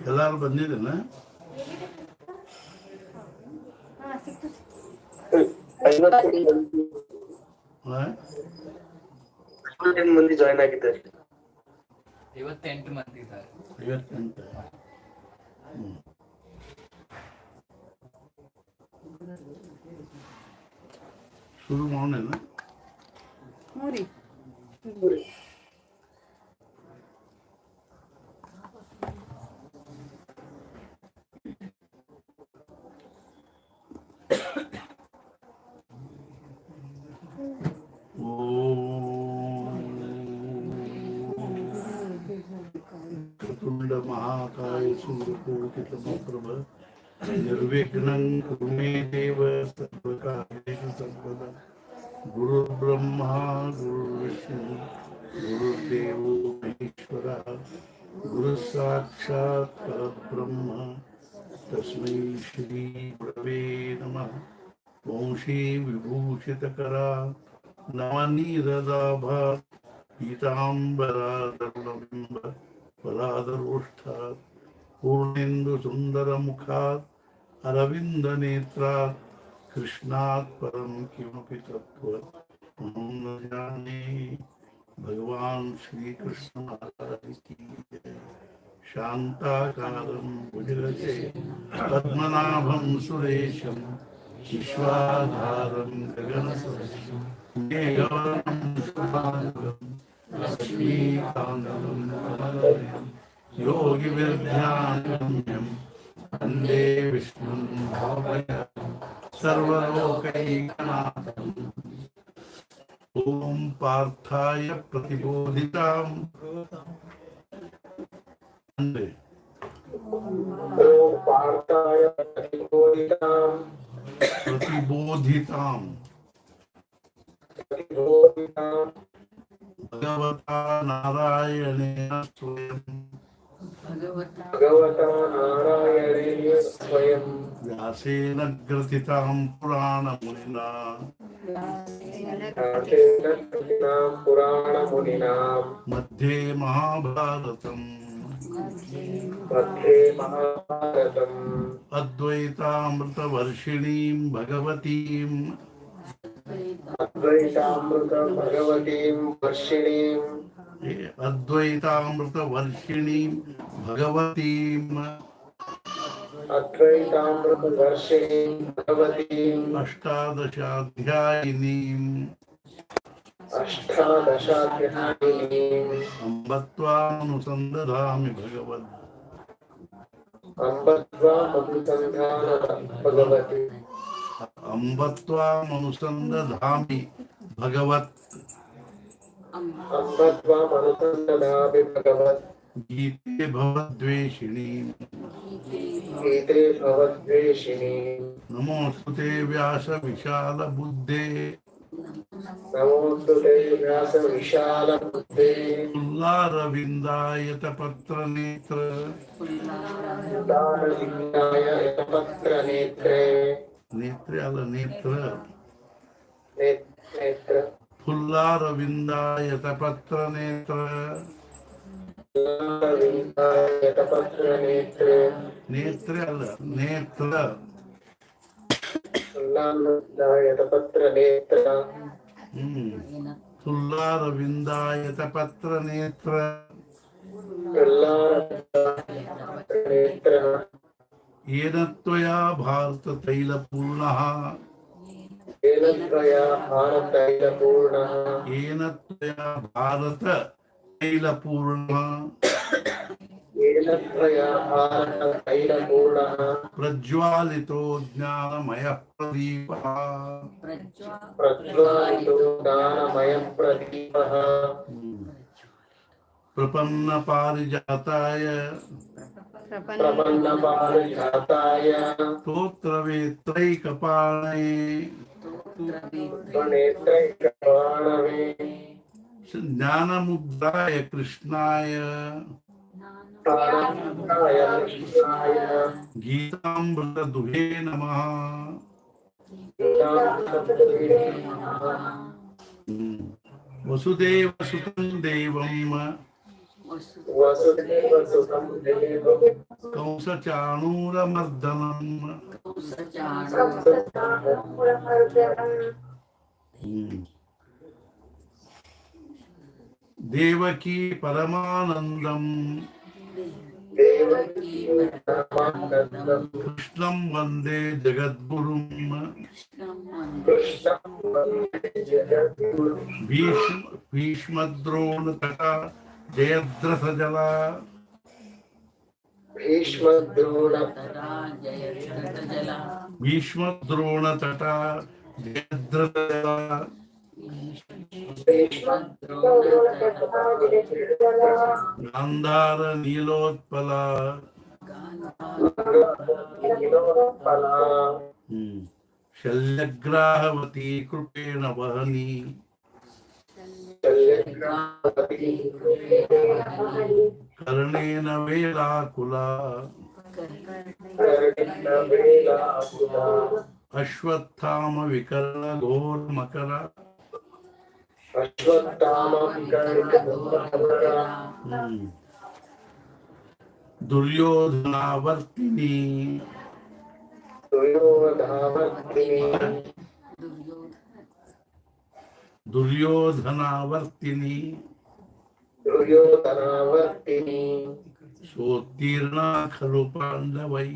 ಎಲ್ಲಾರು ಬಂದಿದ್ದೇನ? 58 ಮಂದಿ ಜಾಯ್ನ್ ಆಗಿದ್ದಾರೆ. 58 ಮಂದಿ ಇದ್ದಾರೆ. 58. ಶುರು ಮಾಡೋಣ. चतुंड महाकाय सूर्यकोटि समप्रभ निर्विघ्नं कुरु मे देव सर्वकार्येषु सर्वदा गुरुर्ब्रह्मा गुरुर्विष्णु गुरुर्देवो महेश्वरः गुरुसाक्षात् परब्रह्म तस्मै श्री गुरवे नमः। वंशी विभूषितकरा नवनीरदाभा पीताम्बराधरुणबिम्ब पदाधरोष्ठात् पूर्णेन्दु सुन्दरमुखात् अरविन्दनेत्रात् कृष्णात् परं किमपि तत्त्वम् अहं न जाने। भगवान् श्रीकृष्ण महाराज की जय। शान्ताकारं भुजगशे पद्मनाभं सुरेशं विश्वाधारं गगनसदृशं मेघवर्णं शुभाङ्गं लक्ष्मीकान्तं कमलनयनं योगिविद्यागम्यं वन्दे विष्णुं भवभयहरं सर्वलोकैकनाथम्। ॐ पार्थाय प्रतिबोधितां भगवता नारायणेन स्वयं व्यासेन ग्रथितां पुराणमुनिना मध्ये महाभारतम् अद्वैतामृतवर्षिणीं भगवतीं अद्वैतामृतवर्षिणीं भगवतीम् अष्टादशाध्यायिनीं अम्ब त्वामनुसन्दधामि भगवत् गीते भवद्वेषिणीं नमोऽस्तुते व्यास विशाल बुद्धे फुल्लारविन्दायत पत्र नेत्र फुल्लारविन्दायत पत्र नेत्र नेत्र फुल्लारविन्दायत पत्र नेत्र येन त्वया भारत तैलपूर्णः येन त्वया भारत तैलपूर्णः प्रज्वालितो ज्ञानमयः प्रदीपः प्रपन्न पारिजाताय स्तोत्रवेत्रैकपाणये ज्ञानमुद्राय कृष्णाय गीतामृतदुहे नमः। वसुदेवसुतं देवं वसुदेवसुतं देवं कंसचाणूरमर्दनम् देवकी परमानंदम देवकी परमानन्दं कृष्णं वंदे जगद्गुरुं कृष्णं वन्दे जगद्गुरुं भीष्मद्रोणतटा जयद्रथजला भीष्मद्रोणतटा जयद्रथजला गांधार नीलोत्पला शल्यग्राहवती कृपेण वहनी कर्णेन वेलाकुला अश्वत्थाम विकर्ण घोर मकरा दुर्योधनावर्तिनी दुर्योधनावर्तिनी सोत्तीर्णा खलु पांडवै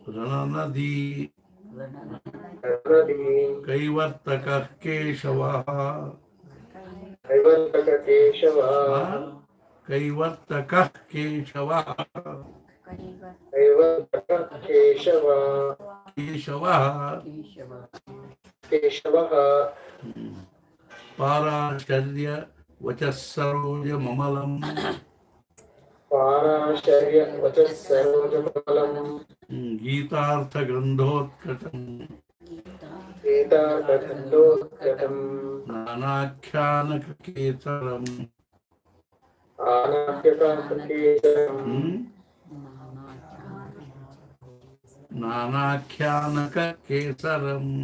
रणनदी कैवर्तकः केशवः कैवर्तकः केशवः केशवः पाराशर्य वचः सरोजममलम् गीतार्थगन्धोत्कटम् नानाख्यानकेसरम् नानाख्यानकेसरम्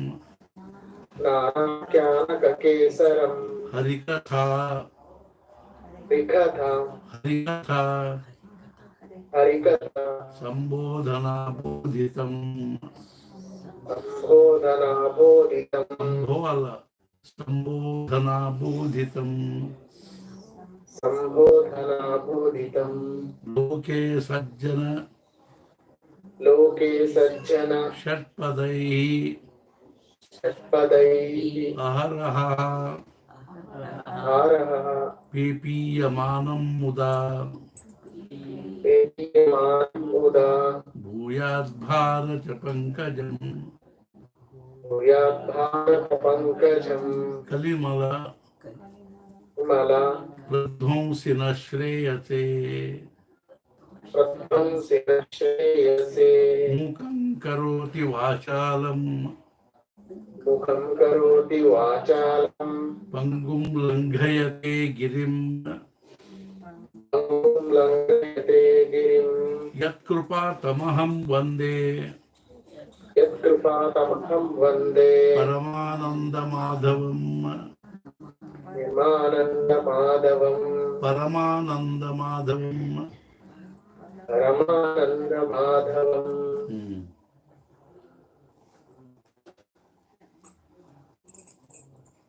हरिकथा हरिकथा संबोधना बोधितम् संबोधना बोधितम् लोके सज्जन षट्पदैः अहरः पीपीयमानं मुदा भूयाद्भारत पंकजम् कलिमल प्रध्वंसि न श्रेयसे मुखं करोति वाचालं पंगुं लंघयते गिरिं यत्कृपातमहं वन्दे परमानन्दमाधवम्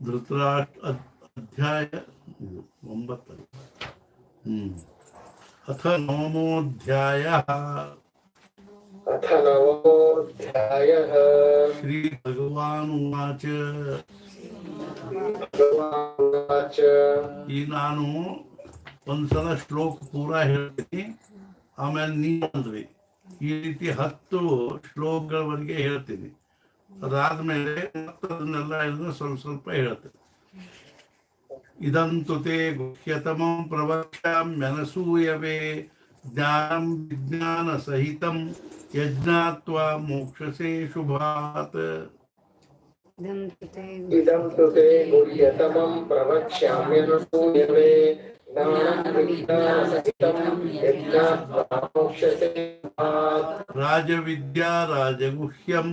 धृतराष्ट्र अध्याय 9 अथ नवमोऽध्यायः श्रीभगवानुवाच ಈ ನಾನು ಒಂದ್ಸಲ ಶ್ಲೋಕ ಪೂರ ಹೇಳ್ತೀನಿ, ಆಮೇಲೆ ನೀವಂದ್ರಿ ಈ ರೀತಿ 10 ಶ್ಲೋಕಗಳವರೆಗೆ ಹೇಳ್ತೀನಿ. ಅದಾದ್ಮೇಲೆ ಅದನ್ನೆಲ್ಲ ಸ್ವಲ್ಪ ಸ್ವಲ್ಪ ಹೇಳ್ತೀನಿ. ಇದಂತು ತೇ ಗುಹ್ಯತಮಂ ಪ್ರವಕ್ಷ್ಯಾಮ್ಯನಸೂಯವೆ ಜ್ಞಾನಂ ವಿಜ್ಞಾನ ಸಹಿತಂ ಯಜ್ಞಾತ್ವಾ ಮೋಕ್ಷಸೇ ಶುಭಾತ್. इदं तु ते गुह्यतमं प्रवक्ष्याम्यनसूयवे ज्ञानविज्ञानसहितं यज्ञात्वा मोक्षसे शुभात्. राजविद्या राजगुह्यं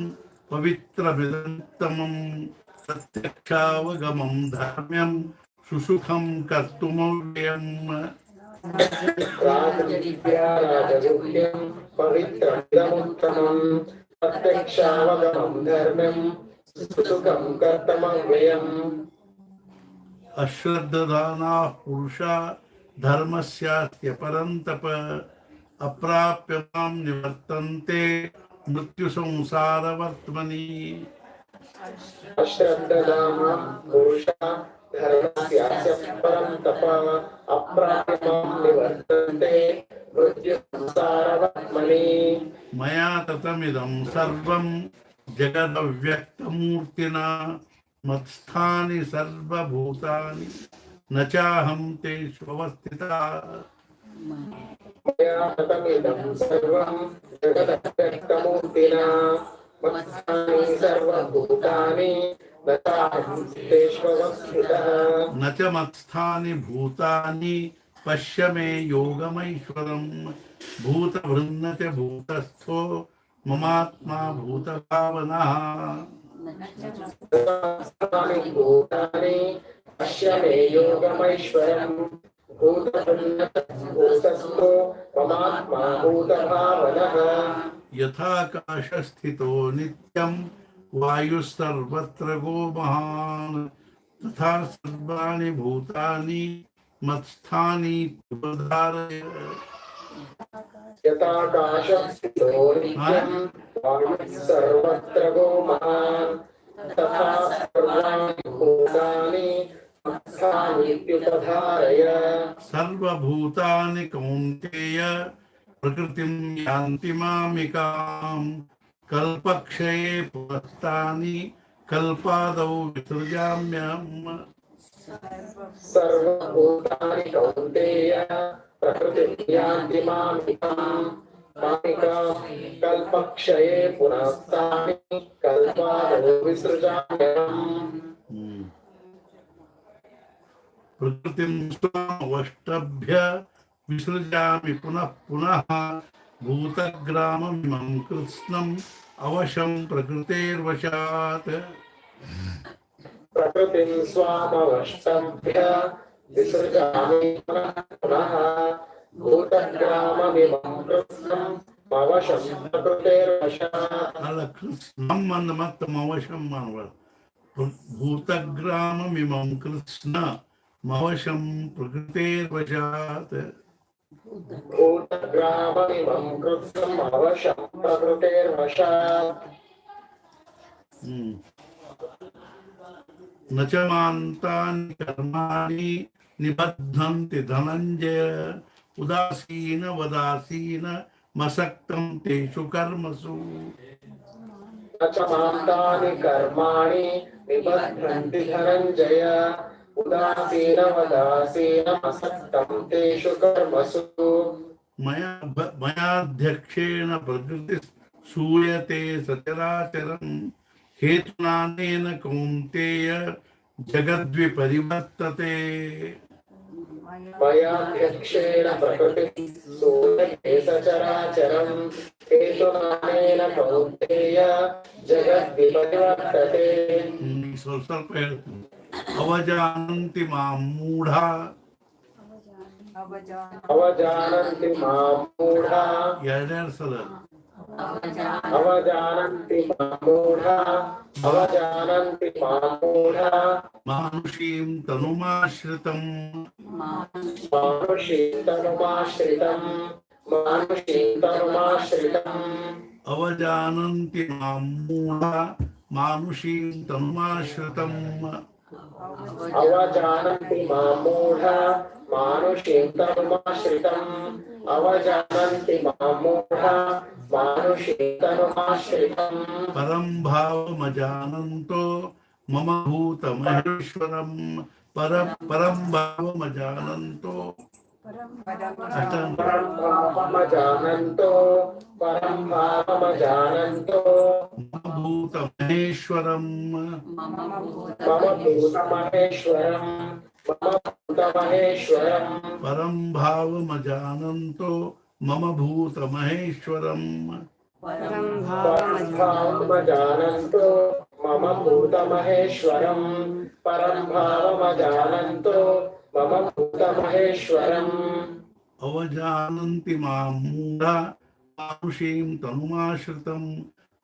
पवित्रमिदन्तमं प्रत्यक्षावगमं धर्म्यं सुसुखं कर्तुमव्ययम् राजविद्या राजगुह्यं पवित्रमिदमुत्तमं प्रत्यक्षावगमं धर्म्यं सुसुखं कर्तव्यम् अश्रद्धदानाः पुरुषा धर्मस्यास्य परन्तप अप्राप्य मां निवर्तन्ते मृत्युसंसारवर्त्मनि अश्रद्धदानः पुरुषः धर्मस्यास्य परं तप अप्राप्य मां निवर्तन्ते मृत्युसंसारवर्त्मनि मया ततमिदं सर्वं जगदव्यक्तमूर्तिना मत्स्थानि सर्वभूतानि न चाहं तेषु अवस्थिता मया ततमिदं सर्वं जगदव्यक्तमूर्तिना मत्स्थानि सर्वभूतानि न चाहं तेष्वस्थितः न च मत्स्थानि भूतानि पश्य मे योगमैश्वरम् भूतभृन्न च भूतस्थो ममात्मा भूतभावनः मत्स्थानि भूतानि पश्य मे योगमैश्वरम् भूतभूतस्थो ममात्मा भूतभावनः यथाकाशस्थितो नित्यं वायुः सर्वत्र गो महान् तथा सर्वाणि भूतानि मत्स्थानि उपधारय यथाकाशस्थितो नित्यं वायुः सर्वत्र गो महान् तथा सर्वाणि भूतानि मत्स्थानि उपधारय सर्वभूतानि कौन्तेय प्रकृतिं यान्ति मामिकाम् कल्पक्षये पुनस्तानि कल्पादौ विसृजाम्यहम् सर्वभूतानि कौन्तेय प्रकृतिं यान्ति मामिकाम् कल्पक्षये पुनस्तानि कल्पादौ विसृजाम्यहम् प्रकृतिं स्वामवष्टभ्य विसृजामि पुनः पुनः भूतग्राममिमं कृत्स्नम् अवशं प्रकृतेर्वशात् प्रकृतिं स्वामवष्टभ्य विसृजामि पुनः पुनः भूतग्राममिमं कृत्स्नम् अवशं प्रकृतेर्वशात् अल कृत्स्नं अन्नमत्तम अवशं मानव भूतग्राममिमं कृत्स्न मवशं प्रकृतेर्वशात् भूतग्राममिमं कृत्स्नम् अवशं प्रकृतेर्वशात् न च मान्तानि कर्माणि निबध्नन्ति धनञ्जय उदासीन वदासीन मसक्तं तेषु कर्मसु न च मान्तानि कर्माणि निबध्नन्ति धनञ्जय उदासीनवदासीनमसक्तं तेषु कर्मसु मयाध्यक्षेण प्रकृतिः सूयते सचराचरम् हेतुनानेन कौन्तेय जगद्विपरिवर्तते मयाध्यक्षेण प्रकृतिः सूयते सचराचरम् हेतुनानेन कौन्तेय जगद्विपरिवर्तते ಸ್ವಲ್ಪ ಹೇಳ್ತೀನಿ ಅವಜಾನಂತಿ ಮಾಂ ಮೂಢಾ अवजानन्ति मां मूढा ಎರಡೆರಡು ಸಲ अवजानन्ति मां मूढा अवजानन्ति मां मूढा ಮಾನುಷೀಂ ತನುಮಾಶ್ರಿತಂ मानुषीं तनुमाश्रितम् ಅವಜಾನಂತಿ ಮಾಂ ಮೂಢಾ ಮಾನುಷೀಂ ತನುಮಾಶ್ರಿತಂ अवजानन्ति मां मूढा मानुषीं तनुमाश्रितम् अवजानन्ति मां मूढा मानुषीं तनुमाश्रितम् ಪರಂ ಭಾವಮಜಾನಂತೋ ಮಮ ಭೂತಮಹೇಶ್ವರಂ ಪರಂ ಭಾವಮಜಾನಂತೋ परं भावमजानन्तो मम भूतमहेश्वरं मम भूतमहेश्वरम् परं भावमजानन्तो मम भूतमहेश्वरं परं भावमजानन्तो मम भूतमहेश्वरम् परं भावमजानन्तो मम भूतमहेश्वरम् अवजानन्ति मां मूढा मानुषीं तनुमाश्रितं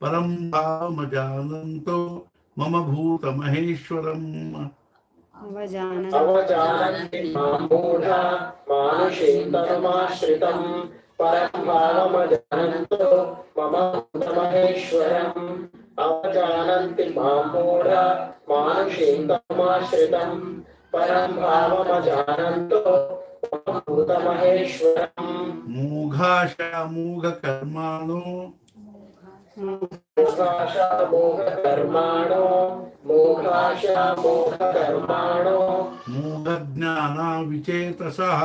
परं भावमजानन्तो मम भूतमहेश्वरम् अवजानन्ति मां मूढा मानुषीं तनुमाश्रितं परं भावमजानन्तो मम भूतमहेश्वरम् अवजानन्ति मां मूढा मानुषीं तनुमाश्रितं परं भावमजानन्तो मम भूतमहेश्वरम् मूढाशामूढकर्माणो मोघाशामोघकर्माणो मूढज्ञानाविचेतसः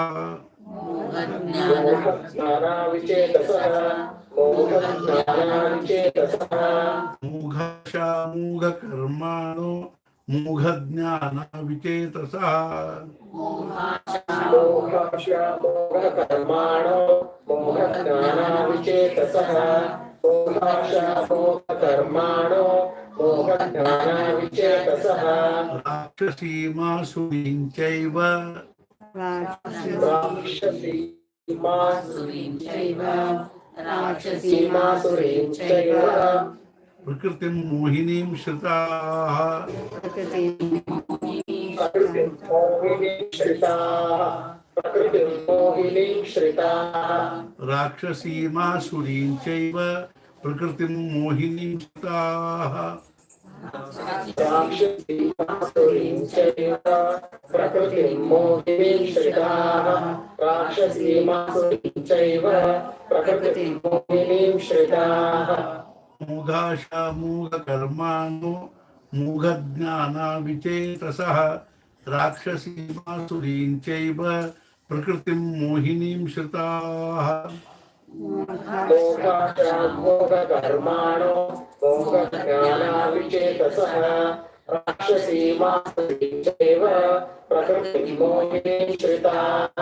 मूढाशामूढकर्माणो मूढज्ञानाविचेतसः मोघाशामोघकर्माणो मोघज्ञानाविचेतसः मोघाशामोघकर्माणो मोघज्ञानाविचेतसः राक्षसीमासुरीं चैव राक्षसीमासुरीं चैव प्रकृतिं मोहिनीं श्रिताः प्रकृतिं मोहिनीं श्रिताः राक्षसीमासुरीं चैव प्रकृतिं मोहिनीं श्रिताः राक्षसीमासुरीं चैव प्रकृतिं मोहिनीं श्रिताः राक्षसीमासुरीं चैव प्रकृतिं मोहिनीं श्रिताः मूढाशामूढकर्माणो मूढज्ञानाविचेतसः राक्षसीमासुरीं चैव प्रकृतिं मोहिनीं श्रिताः मोघाशामोघकर्माणो मोघज्ञानाविचेतसः राक्षसीमासुरीं चैव प्रकृतिं मोहिनीं श्रिताः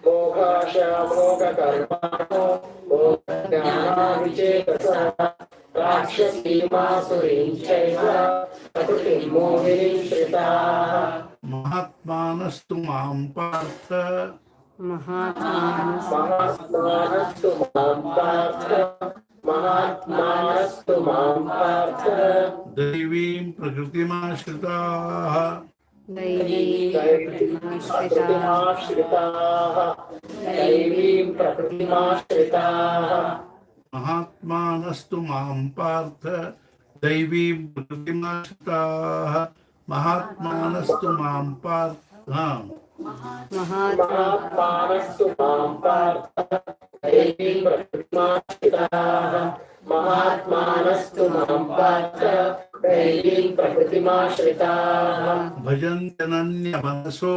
मोघाशामोघकर्माणो मोघज्ञानाविचेतसः राक्षसीमासुरीं चैव प्रकृतिं मोहिनीं श्रिताः महात्मानस्तु मां पार्थ महात्मानस्तु मां पार्थ महात्मानस्तु मां पार्थ दैवीं प्रकृतिमाश्रिताः दैवीं प्रकृतिमाश्रिताः महात्मानस्तु मां पार्थ दैवीं प्रकृतिमाश्रिताः महात्मानस्तु मां पार्थ महात्मानस्तु मां पार्थ दैवीं प्रकृतिमाश्रिताः महात्मानस्तु मां पार्थ दैवीं प्रकृतिमाश्रिताः भजन्त्यनन्यमनसो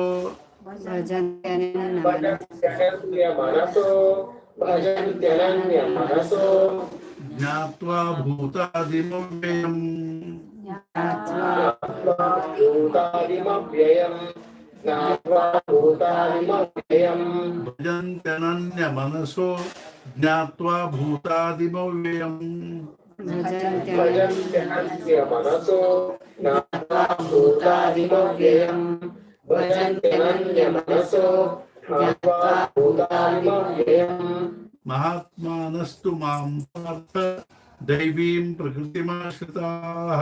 भजन्त्यनन्यमनसो ज्ञात्वा भूतादिमव्ययम् भूतादिमव्ययम् ज्ञात्वा भूतादिमव्ययम् भजन्त्यनन्यमनसो ज्ञात्वा भूतादिमव्ययम् भजन्त्यनन्यमनसो ज्ञात्वा भूतादिमव्ययम् भजन्त्यनन्यमनसो ज्ञात्वा भूतादिमव्ययम् महात्मानस्तु मां पार्थ दैवीं प्रकृतिमाश्रिताः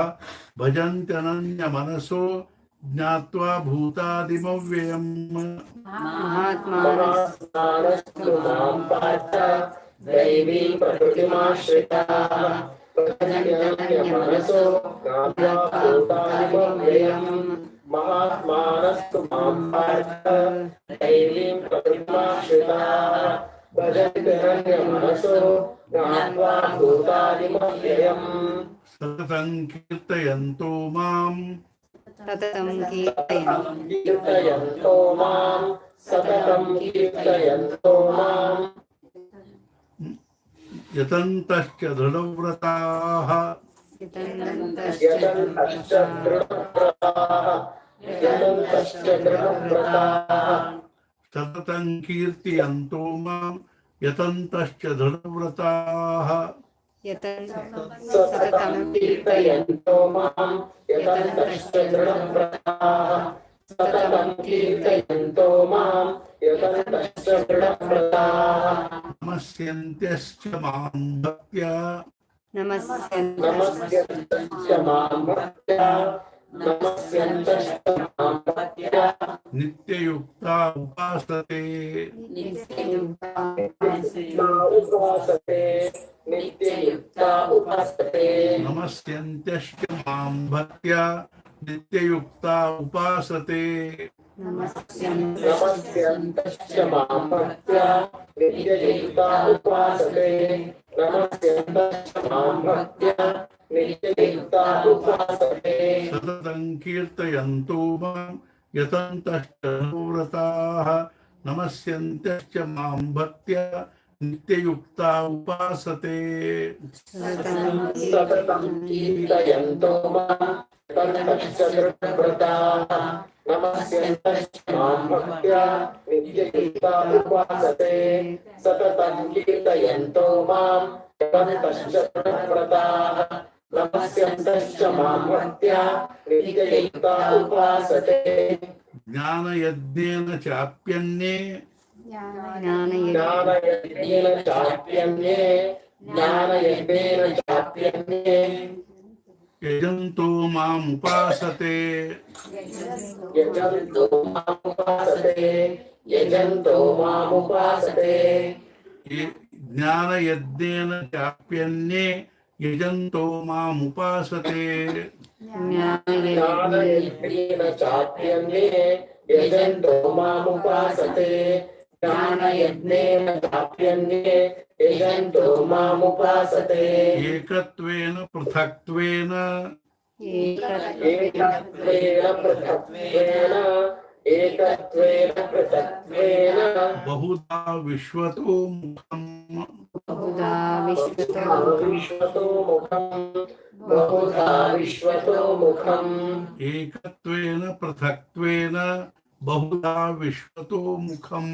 भजन्त्यनन्यमनसो ज्ञात्वा भूतादिमव्ययम् महात्मानस्तु मां पार्थ दैवीं प्रकृतिमाश्रिताः भजन्त्यनन्यमनसो ज्ञात्वा भूतादिमव्ययम् महात्मानस्तु मां पार्थ दैवीं प्रकृतिमाश्रिताः भजन्त्यनन्यमनसो ज्ञात्वा भूतादिमव्ययम् सततं कीर्तयन्तो मां कीर्तयन्तो मां सततं कीर्तयन्तो मां यतन्तश्च दृढव्रताः यतन्तश्च दृढव्रताः सततं कीर्तयन्तो मां यतन्तश्च दृढव्रताः सततं कीर्तयन्तो मां यतन्तश्च दृढव्रताः सततं कीर्तयन्तो मां यतन्तश्च दृढव्रताः नमस्यन्त्यश्च मां भक्त्या नमस्यन्तश्च मां भक्त्या नमस्यन्तश्च मां भक्त्या नित्ययुक्ता उपासते उपासते नित्ययुक्ता उपासते नमस्यन्त्यश्च मां भक्त्या नित्ययुक्ता उपासते नमस्यन्तश्च मां भक्त्या नित्ययुक्ता उपासते नमस्यन्तश्च मां भक्त्या नित्ययुक्ता उपासते सततं कीर्तयन्तो मां यतन्तश्च व्रताः नमस्यन्त्यश्च मां भक्त्या नित्ययुक्ता उपासते सततं कीर्तयन्तो मां यतन्तश्च दृढव्रताः नमस्यन्तश्च मां भक्त्या नित्ययुक्ता उपासते सततं कीर्तयन्तो मां यतन्तश्च दृढव्रताः नमस्यन्तश्च मां भक्त्या नित्ययुक्ता उपासते ज्ञानयज्ञेन चाप्यन्ये ज्ञानयज्ञेन चाप्यन्ये यजन्तो माम् उपासते यजन्तो मामुपासते ज्ञानयज्ञेन चाप्यन्ये यजन्तो माम् उपासते ज्ञानयज्ञेन चाप्यन्ये यजन्तो मामुपासते ज्ञानयज्ञेन चाप्यन्ये यजन्तो मामुपासते एकत्वेन पृथक्त्वेन एकत्वेन पृथक्त्वेन बहुधा विश्वतो मुखम् विश्वतो मुखम् एकत्वेन पृथक्त्वेन बहुधा विश्वतो मुखम्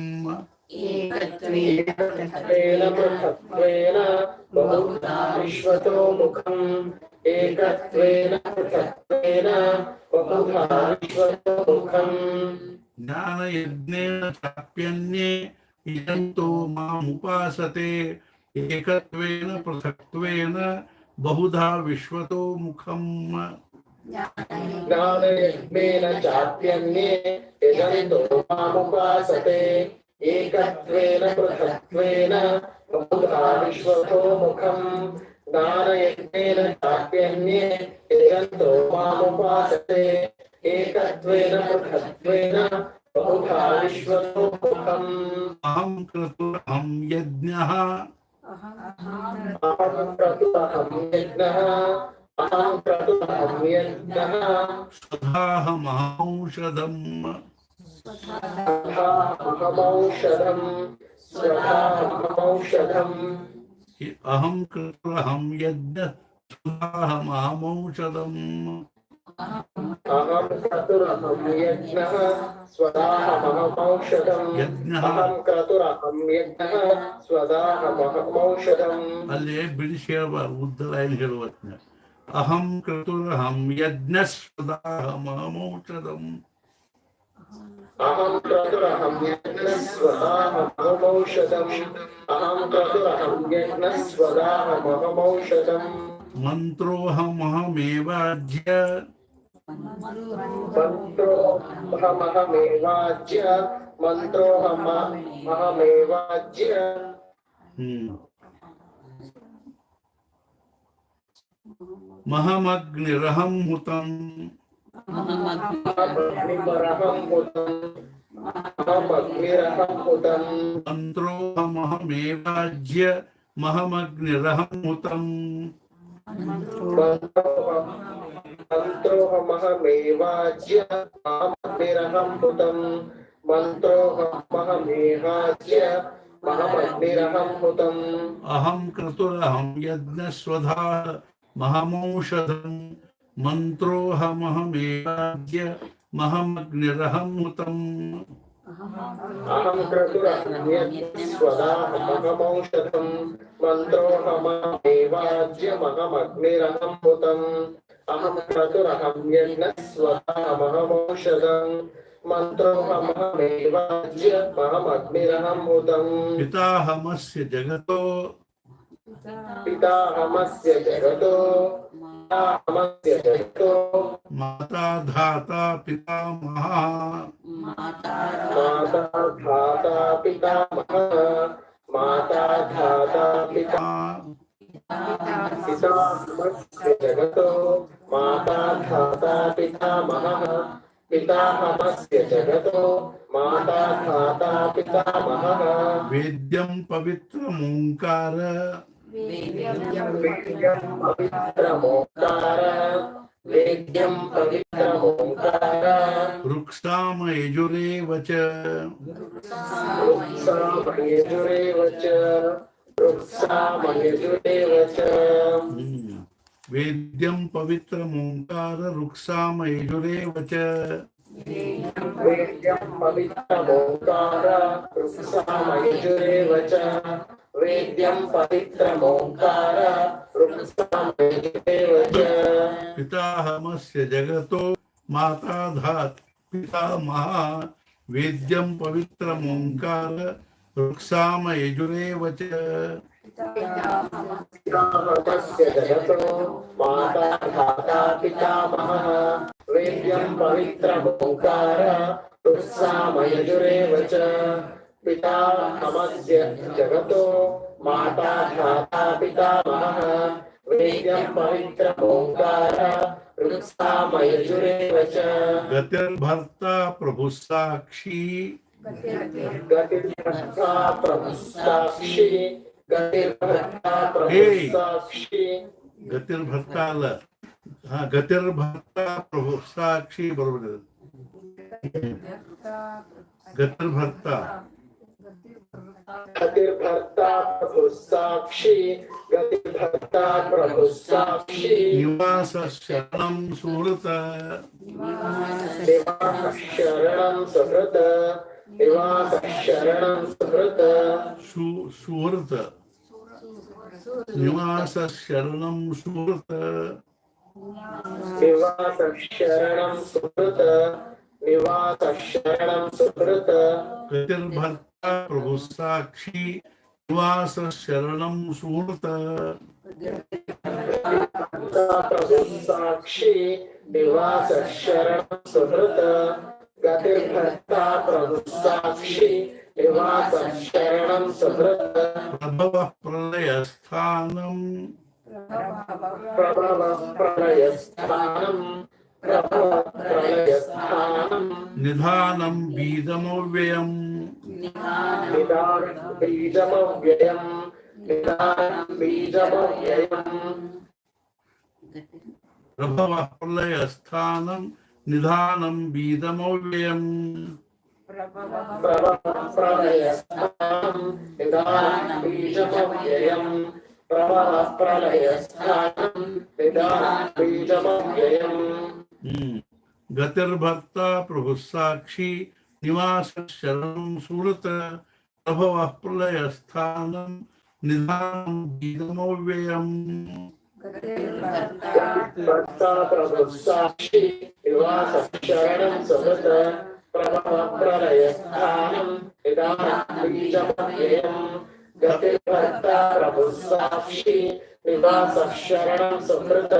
एकत्वेन पृथक्त्वेन बहुधा विश्वतो मुखम् एकत्वेन पृथक्त्वेन बहुधा विश्वतो मुखम् ज्ञानयज्ञेन चाप्यन्ये यजन्तो माम् उपासते एकत्वेन पृथक्त्वेन बहुधा विश्वतो मुखम् ज्ञानयज्ञेन चाप्यन्ये यजन्तो मामुपासते एकत्वेन पृथक्त्वेन बहुधा विश्वतो मुखम् ज्ञानयज्ञेन चाप्यन्ये यजन्तो मामुपासते एकत्वेन पृथक्त्वेन बहुधा विश्वतो मुखम् अहं क्रतुरहं यज्ञः अहं क्रतुरहं यज्ञः स्वधाहमहौषधम् स्वधाहमौषधम् अहं क्रतुरहं यज्ञः स्वधाहमहमौषधम् अहं क्रतुरहं यज्ञः स्वदाहमहमौषधम् यज्ञः अहं क्रतुरहं यज्ञः स्वदाहमहमौषधम् ಅಲ್ಲಿ ಬಿಡಿಸಿ ಹೇಳ್ಬಾರ್ದು ಉದ್ದ ಲೈನ್ ಹೇಳುವತ್ನ ಅಹಂ ಕ್ರತುರಹಂ ಯಜ್ಞಸ್ವದಾಹಮಹಮೌಷಧಂ अहं क्रतुरहं यज्ञः स्वदाहमहमौषधम् अहं क्रतुरहं यज्ञः स्वदाहमहमौषधम् ಮಂತ್ರೋಹಮಹಮೇವಾಜ್ಯ मन्त्रोऽहमहमेवाज्य महमग्निरहं हुतं मंत्रोहमहमेवाज्य महमग्निरहं हुतं मन्त्रोऽहमहमेवाज्य महमग्निरहं हुतं मन्त्रोऽहमहमेवाज्य महमग्निरहं हुतम् अहं क्रतुरहं यज्ञस्वधा महमौषधं मंत्रोहमहमेवाज्य महमग्निरहं हुतं अहं क्रतुरहम्यस्वदाहमहमौषधम् मन्त्रोऽहमेवाज्यमहमग्निरहं हुतम् अहं क्रतुरहम्यस्वदाहमहमौषधम् मन्त्रोऽहमेवाज्यमहमग्निरहं हुतम् पिताहमस्य जगतो पिताहमस्य जगतो पिताहमस्य जगतो माता धाता पितामहः माता धाता पितामहः माता धाता पिता पिताहमस्य जगतो माता धाता पितामहः पिताहमस्य जगतो माता धाता पितामहः वेद्यं पवित्रमोङ्कार वेद्यं पवित्रमोङ्कार रुक्सामयजुरेव च रुक्सामयजुरेव च रुक्सामयजुरेव च वेद्यं पवित्रमोङ्कार रुक्सामयजुरेव च वेद्यं पवित्रमोङ्कार रुक्सामयजुरेव च वेद्यं पवित्रमोङ्कार रुक्सामयजुरेव च पिताहमस्य जगतो माता धात पितामहः वेद्यं पवित्रमोङ्कार रुक्सामयजुरेव च पिताहमस्य जगतो माता धाता पितामहः वेद्यं पवित्रमोङ्कार रुक्सामयजुरेव च पिताहमस्य जगतो माता धाता पितामहः वेद्यं पवित्रमोङ्कार रुक्सामयजुरेव च गतिर्भर्ता प्रभुः साक्षी गतिर्भर्ता प्रभुः साक्षी गतिर्भर्ता प्रभुः साक्षी गतिर्भर्ता हाँ गतिर्भर्ता प्रभु साक्षी बरोबर गतिर्भर्ता गतिर्भर्ता प्रभु साक्षी गतिर्भर्ता प्रभु साक्षी निवास शरणं सुहृत निवास शरणं सुहृत निवास शरणं सुहृत सुहृत निवास शरणं सुहृत निवास शरणं सुहृत निवास शरणं सुहृत गतिर्भर्ता प्रभु साक्षी निवास शरणं सुहृत प्रभु साक्षी निवास शरणं सुहृत गतिर्भर्ता प्रभु साक्षी निवास शरणं सुहृत प्रभवः प्रलयस्थानं प्रभव प्रलयस्थानं प्रभव प्रलयस्थानं निधानं बीजमव्ययम् निदानं बीजमव्ययं निदानं बीजमव्ययम् प्रभवः प्रलयस्थानं निधानं बीजमव्ययम् प्रभव प्रलयस्थानं निदानं बीजमव्ययम् प्रभव प्रलयस्थानं निदानं बीजमव्ययम् गतिर्भर्ता प्रभु साक्षी निवास शरणं सुहृत प्रभवः प्रलयस्थानं निधानं बीजमव्ययम् भर्ता प्रभु साक्षी निवास शरणं सुहृत प्रभव प्रलयस्थानं निदानं बीजमव्ययम् गतिर्भर्ता प्रभु साक्षी निवास शरणं सुहृत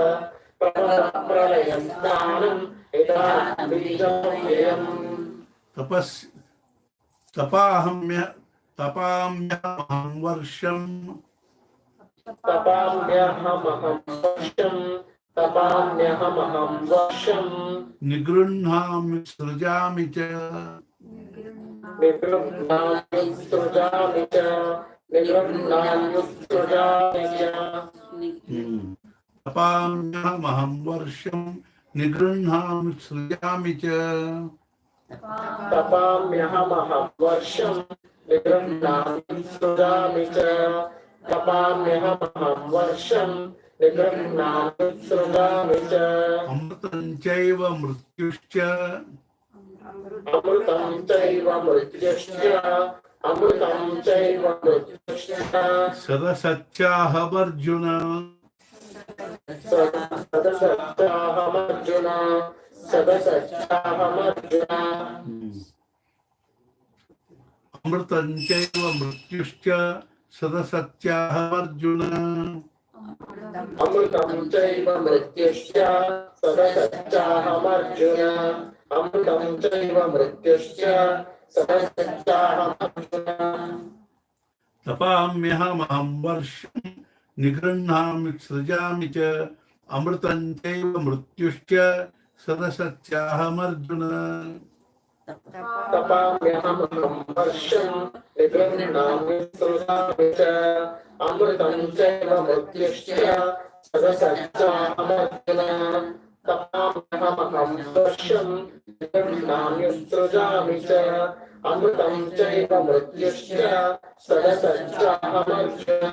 प्रभव प्रलयस्थानं निदानं बीजमव्ययम् तपाम्यहं वर्षं तपाम्यहमहं वर्षं निगृह्णामि सृजामि च निगृह्णामि सृजामि च निगृह्णामि सृजामि च तपाम्यहमहं वर्षं निगृह्णामि सृजामि च तपाम्यहमहं वर्षं निगृह्णामि सृजामि च तपाम्यहमहं वर्षं निगृह्णामि सृजामि च अमृतं चैव मृत्युश्च अमृतं चैव मृत्युश्च अमृतं चैव मृत्युश्च सदसत्याहमर्जुन सदसत्याहमर्जुन सदसत्याहमर्जुन अमृतं चैव मृत्युश्च सदसत्याहमर्जुन अमृतं चैव मृत्युश्च सदसत्याहमर्जुन अमृतं चैव मृत्युश्च सदसत्याहमर्जुन तपाम्यहमहं वर्षं निगृह्णामि सृजामि च अमृतं चैव मृत्युश्च सदसत्याहमर्जुन तपाम्यहमहं वर्षं निगृह्णामि सृजामि च अमृतं चैव मृत्युश्च सदसत्याहमर्जुन तपाम्यहमहं वर्षं निगृह्णामि सृजामि च अमृतं चैव मृत्युश्च सदसत्याहमर्जुन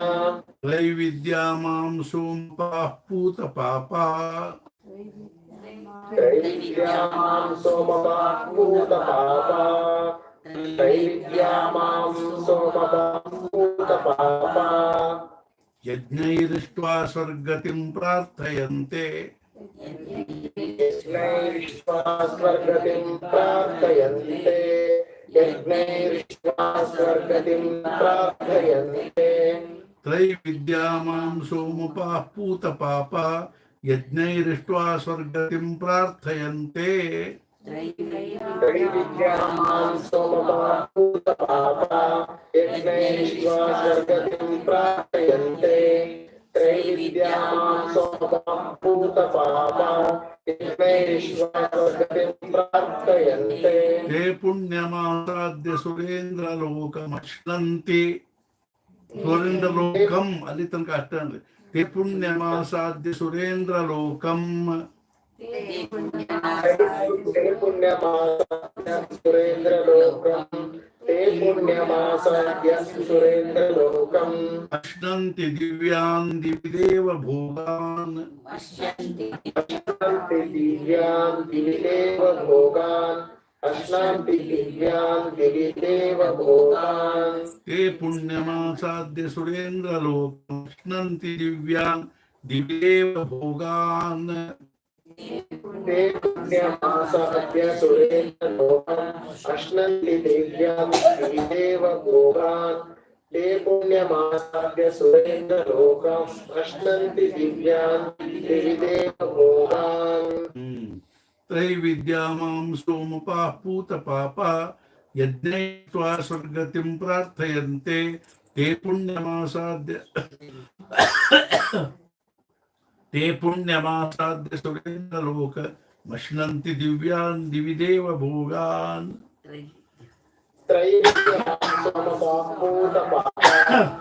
त्रैविद्या मां सोमपाः पूतपापा त्रैविद्या मां सोमपाः पूतपापा त्रैविद्या मां सोमपाः पूतपापा यज्ञैरिष्ट्वा स्वर्गतिं प्रार्थयन्ते यज्ञैरिष्ट्वा स्वर्गतिं प्रार्थयन्ते यज्ञैरिष्ट्वा स्वर्गतिं प्रार्थयन्ते त्रैविद्या मां सोमपाः पूतपापा यज्ञैरिष्ट्वा स्वर्गतिं प्रार्थयन्ते त्रैविद्या मां सोमपाः पूतपापा यज्ञैरिष्ट्वा स्वर्गतिं प्रार्थयन्ते त्रैविद्या मां सोमपाः पूतपापा यज्ञैरिष्ट्वा स्वर्गतिं प्रार्थयन्ते ते पुण्यमासाद्य सुरेन्द्रलोकमश्नन्ति सुरेन्द्रलोकम् ಅಲ್ಲಿ ತನಕ ಅಷ್ಟೇ ಅಂದ್ರೆ ते पुण्यमासाद्य सुरेन्द्रलोकम् ते पुण्यमासाद्य सुरेन्द्रलोकम् ते पुण्यमासाद्य सुरेन्द्रलोकम् अश्नन्ति दिव्यान् दिविदेव भोगान् अश्नन्ति दिव्यान् दिविदेव भोगान् अश्नन्ति दिव्यान् दिविदेव भोगान् ते पुण्यमासाद्य सुरेन्द्रलोकम् अश्नन्ति दिव्यान् दिविदेव भोगान् ते पुण्यमासाद्य सुरेन्द्रलोकम् अश्नन्ति दिव्यान् दिविदेव भोगान् ते पुण्यमासाद्य सुरेन्द्रलोकम् अश्नन्ति दिव्यान् दिविदेव भोगान् त्रैविद्या मां सोमपाः पूतपापा यज्ञैर्त्वा स्वर्गतिं प्रार्थयन्ते ते पुण्यमासाद्य सुरेन्द्रलोकमश्नन्ति दिव्यान् दिविदेव भोगान् त्रैविद्या सोमपाः पूतपापा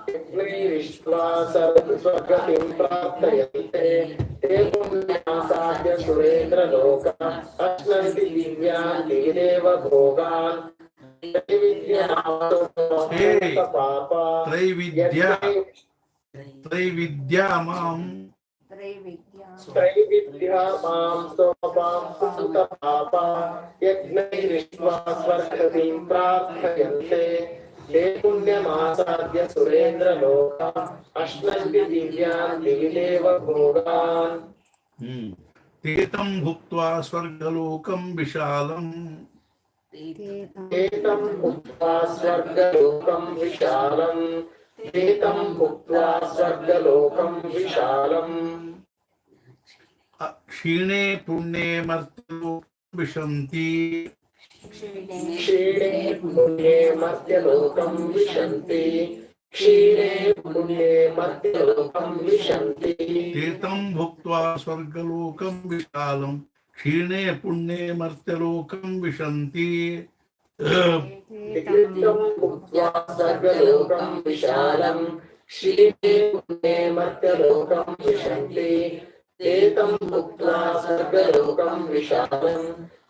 यज्ञैरिष्ट्वा स्वर्गतिं प्रार्थयन्ते ते पुण्यमासाद्य सुरेन्द्रलोकम् अश्नन्ति दिव्यान् दिविदेव भोगान् त्रैविद्या पूतपापा त्रैविद्या मां त्रैविद्या मां सोमपाः पूतपापा यज्ञैरिष्ट्वा स्वर्गतिं प्रार्थयन्ते ते पुण्यमासाद्य सुरेन्द्रलोकम् अश्नन्ति दिव्यान् दिविदेव भोगान् तेतं भुक्त्वा स्वर्गलोकं विशालम् एतं भुक्त्वा स्वर्गलोकं विशालम् एतं भुक्त्वा स्वर्गलोकं विशालम् क्षीणे पुण्ये मर्त्यलोकं विशन्ति क्षीणे पुण्ये मर्त्यलोकं विशन्ति क्षीणे पुण्ये मर्त्यलोकं विशन्ति तेतं भुक्त्वा स्वर्गलोकं विशालं क्षीणे पुण्ये मर्त्यलोकं विशन्ति एतं भुक्त्वा स्वर्गलोकं विशालं क्षीणे पुण्ये मर्त्यलोकं विशन्ति एतं भुक्त्वा स्वर्गलोकं विशालं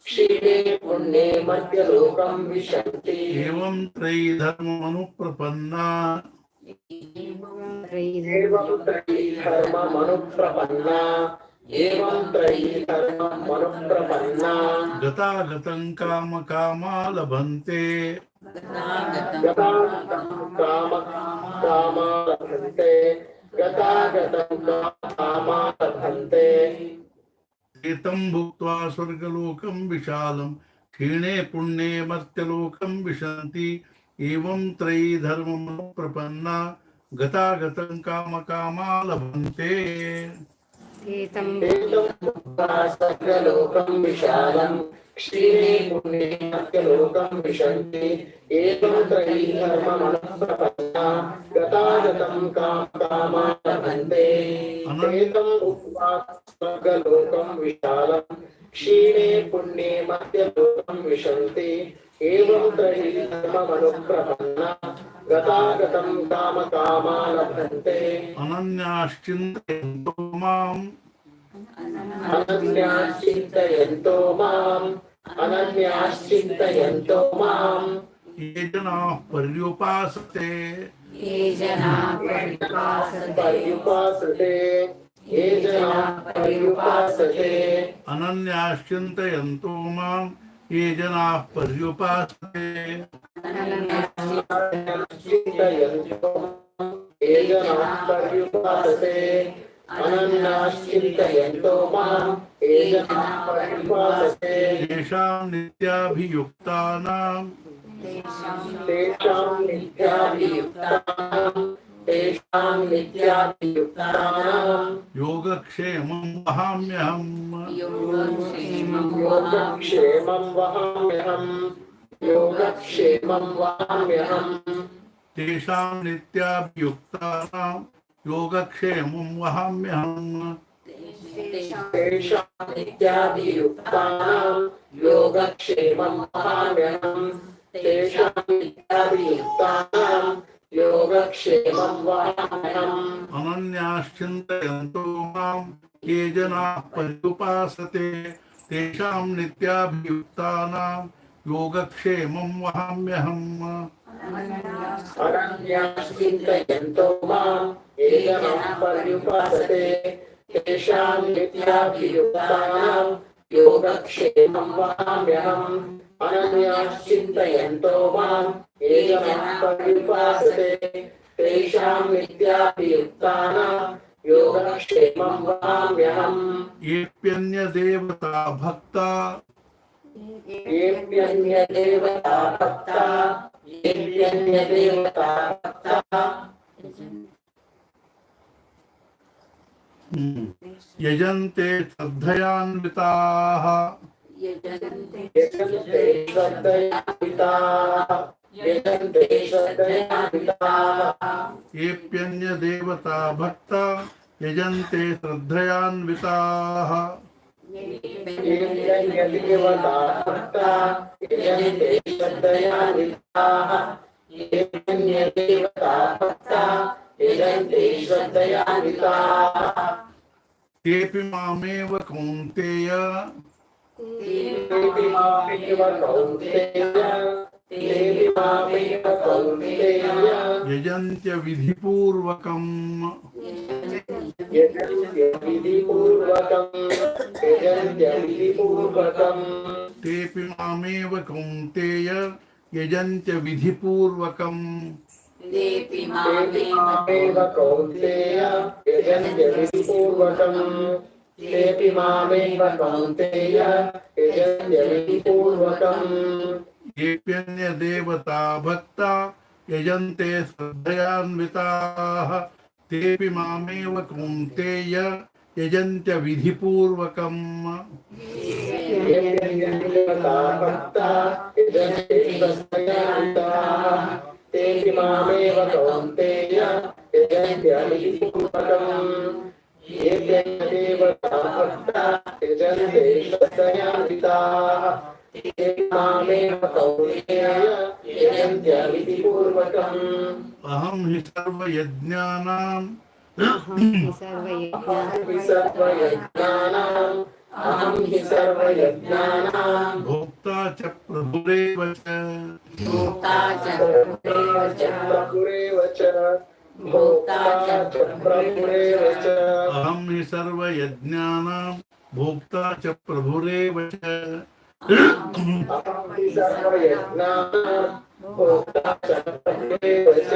क्षीणे पुण्ये मर्त्यलोकं विशन्ति एवं त्रयीधर्ममनुप्रपन्ना एवं त्रयीधर्ममनुप्रपन्ना एवं त्रयी धर्मं मनुप्रपन्ना गतागतं काम कामा लभन्ते गतागतं काम कामा लभन्ते गतागतं कामा लभन्ते एतं भुक्त्वा स्वर्गलोकं विशालं क्षीणे पुण्ये मर्त्यलोकं विशन्ति एवं त्रयी धर्मं प्रपन्ना गतागतं काम कामा लभन्ते एतं भुक्त्वा स्वर्गलोकं विशालं क्षीणे पुण्ये मर्त्यलोकं विशन्ति एवं त्रयी धर्ममनुप्रपन्ना गतागतं कामा लभन्ते एतं भुक्त्वा स्वर्गलोकं विशालं क्षीणे पुण्ये मर्त्यलोकं विशन्ति एवं त्रयी धर्ममनुप्रपन्ना गतागतं कामा लभन्ते अनन्याश्चिन्तयन्तो माम् अनन्याश्चिन्तयन्तो माम् ये जनाः पर्युपासते अनन्याश्चिन्तयन्तो माम् ये जनाः पर्युपासते अनन्याश्चिन्तयन्तो माम् ये जनाः पर्युपासते तेषां नित्याभियुक्तानां योगक्षेमं वहाम्यहम् तेषां नित्याभियुक्तानां योगक्षेमं वहाम्यहम् योगक्षेमं वहाम्यहम् योगक्षेमं वहाम्यहम् अनन्याश्चिन्तयन्तो मां ये जनाः पर्युपासते तेषां नित्याभियुक्तानां योगक्षेमं वहाम्यहम् अनन्याश्चिन्तयन्तो मां ये जनाः पर्युपासते तेषां नित्याभियुक्तानां योगक्षेमं वहाम्यहम् अनन्याश्चिन्तयन्तो मां ये जनाः पर्युपासते तेषां नित्याभियुक्तानां योगक्षेमं वहाम्यहम् येऽप्यन्यदेवता भक्ता यजन्ते श्रद्धयान्विताः येऽप्यन्यदेवता भक्ता यजन्ते श्रद्धयान्विताः तेऽपि मामेव कौन्तेय यजन्त्य विधिपूर्वकम् तेऽपि मामेव कौन्तेय यजन्त्य विधिपूर्वकम् तेऽपि मामेव कौन्तेय यजन्त्य विधिपूर्वकम् येऽप्यन्यदेवता भक्ता यजन्ते श्रद्धयान्विताः तेऽपि मामेव कौन्तेय यजन्त्य विधिपूर्वकम् तेऽपि मामेव कौन्तेय यजन्त्य विधिपूर्वकम् येऽप्यन्यदेवता भक्ता यजन्ते श्रद्धयान्विताः तेऽपि मामेव कौन्तेय यजन्त्य विधिपूर्वकम् अहं हि सर्वयज्ञानां भोक्ता च प्रभुरेव च भोक्ता च प्रभुरेव च अहं हि सर्वयज्ञानां भोक्ता च प्रभुरेव च अहं हि सर्वयज्ञानां भोक्ता च प्रभुरेव च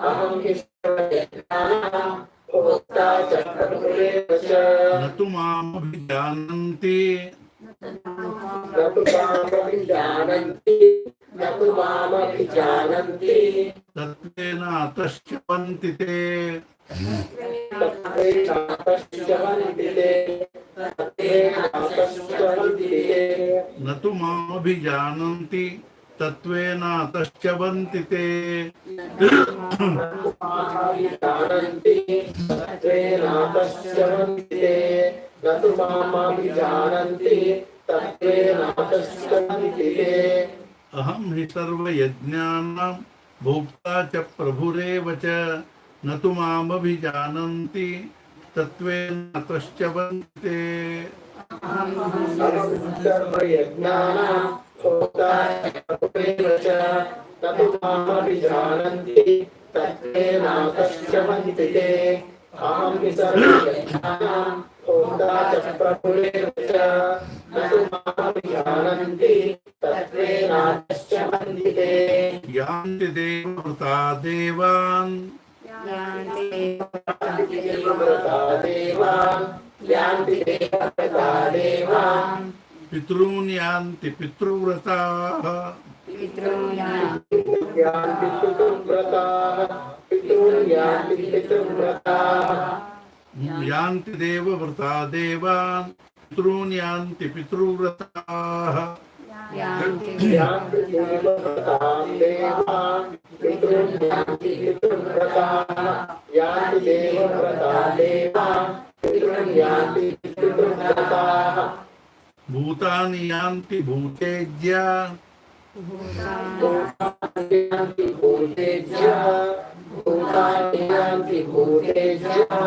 अहं हि सर्वयज्ञानां भोक्ता च प्रभुरेव च न तु मामभिजानन्ति न तु मामभिजानन्ति न तु मामभिजानन्ति तत्त्वेनातश्च्यवन्ति ते तत्त्वेनातश्च्यवन्ति ते तत्त्वेनातश्च्यवन्ति ते न तु मामभिजानन्ति तत्त्वेनातश्च्यवन्ति ते मामभिजानन्ति तत्त्वेनातश्च्यवन्ति ते न तु मामभिजानन्ति तत्त्वेनातश्च्यवन्ति ते अहं हि सर्वयज्ञानां भोक्ता च प्रभुरेव च न तु मामभिजानन्ति तत्त्वेनातश्च्यवन्ति ते सर्वयज्ञानां भोक्ता प्रभुरेव च न तु मामभिजानन्ति तत्त्वेनातश्च्यवन्ति ते अहं हि सर्वयज्ञानां भोक्ता च प्रभुरेव च न तु मामभिजानन्ति तत्त्वेनातश्च्यवन्ति ते यान्ति देवव्रता देवान् यान्ति देवव्रता देवान् पितॄन् यान्ति पितृव्रताः यान्ति पितृव्रताः पितॄन् यान्ति पितृव्रताः यान्ति देवव्रता देवान् पितॄन् यान्ति पितृव्रताः यान्ति देवव्रता देवान् पितॄन् यान्ति पितृव्रताः यान्ति देवव्रता देवान् पितॄन् यान्ति पितृव्रताः भूतानि यान्ति भूतेज्या भूतानि यान्ति भूतेज्या भूतानि यान्ति भूतेज्या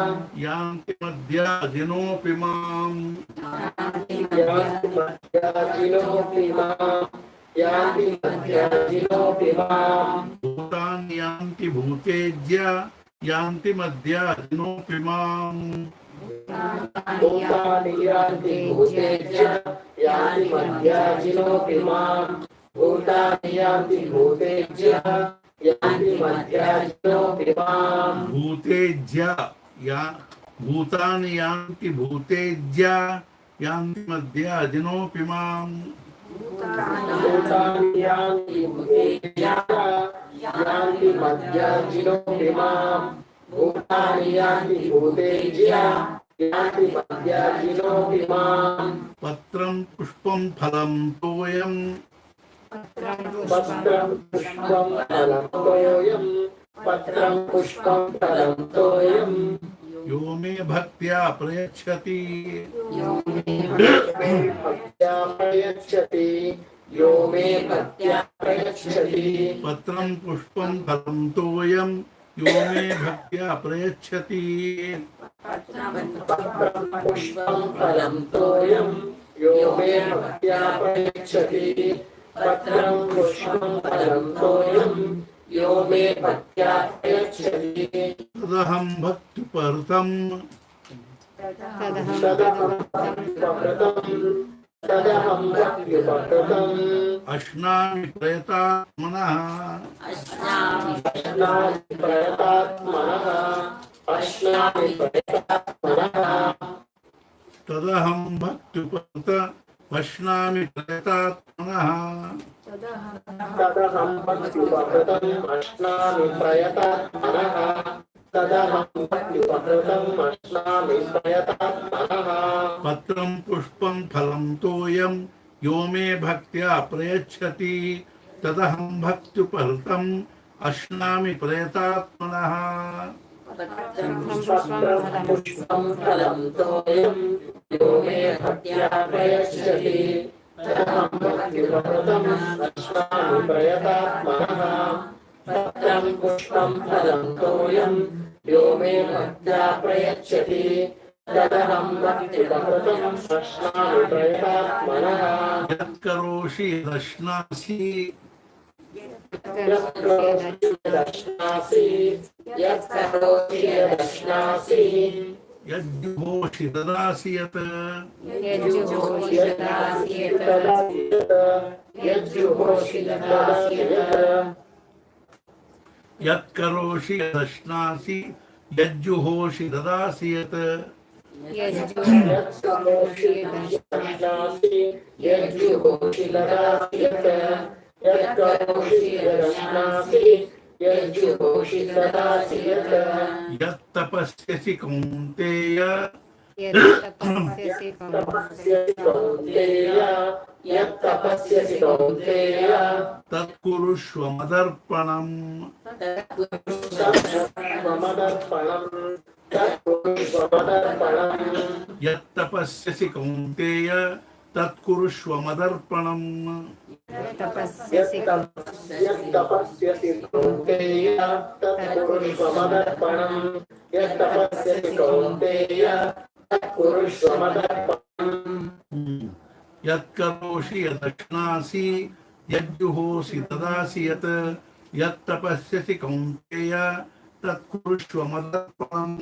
यान्ति मद्याजिनोऽपि माम् यान्ति मध्याजिनोऽपि माम् यान्ति मध्याजिनोऽपि माम् भूतानि यान्ति भूतेज्या यान्ति मद्याजिनोऽपि माम् भूतानि यान्ति भूतेज्या यान्ति मध्याजिनोऽपि माम् भूतानि यान्ति भूतेज्या यान्ति मध्याजिनोऽपि माम् भूतेज्या या भूतानि यान्ति भूतेज्या यान्ति मद्याजिनोऽपि माम् भूतानि यान्ति भूतेज्या यान्ति मध्याजिनोऽपि माम् भूतानि यान्ति भूतेज्या यान्ति मध्याजिनोऽपि माम् पत्रं पुष्पं फलं तोयम् पत्रं पुष्पं फलं तोयम् पत्रं पुष्पं फलं तोयम् यो मे भक्त्या प्रयच्छति भक्त्या प्रयच्छति यो मे भक्त्या प्रयच्छति पत्रं पुष्पं फलं तोयम् यो मे भक्त्या प्रयच्छति पत्रं पुष्पं फलं तोयम् यो मे भक्त्या प्रयच्छति पत्रं पुष्पं फलं तोयम् यो मे भक्त्या प्रयच्छति तदहं भक्त्युपहृतम् तदहं भक्त्युपहृतम् अश्नामि प्रयतात्मनः अश्नामि प्रयतात्मनः अश्नामि प्रयतात्मनः तदहं भक्त्युपहृत अश्नामि प्रयतात्मनः तदहं भक्त्युपहृतम् अश्नामि प्रयतात्मनः तदहं भक्त्युपहृतम् अश्नामि प्रयतात्मनः पत्रं पुष्पं फलं तोयं यो मे भक्त्या प्रयच्छति तदहं भक्त्युपहृतम् अश्नामि प्रयतात्मनः पत्रं पुष्पं फलं तोयम् यो मे भक्त्या प्रयच्छति तदहं भक्त्युपहृतम् अश्नामि प्रयतात्मनः पत्रं पुष्पं फलं तोयम् यो मे भक्त्या प्रयच्छति तदहं भक्त्युपहृतम् अश्नामि प्रयतात्मनः यत्करोषि यदश्नासि यत्करोषि यदश्नासि यज्जुहोषि ददासि यत् यत्करोषि यदश्नासि यज्जुहोषि ददासि यत् यत्तपस्यसि कौन्तेय तत्कुरुष्व मदर्पणम् यत्तपस्यसि कौन्तेय तत्कुरुष्व मदर्पणम् यत्करोषि यदश्नासि यज्जुहोषि ददासि यत् यत्तपस्यसि कौन्तेय तत्कुरुष्व मदर्पणम्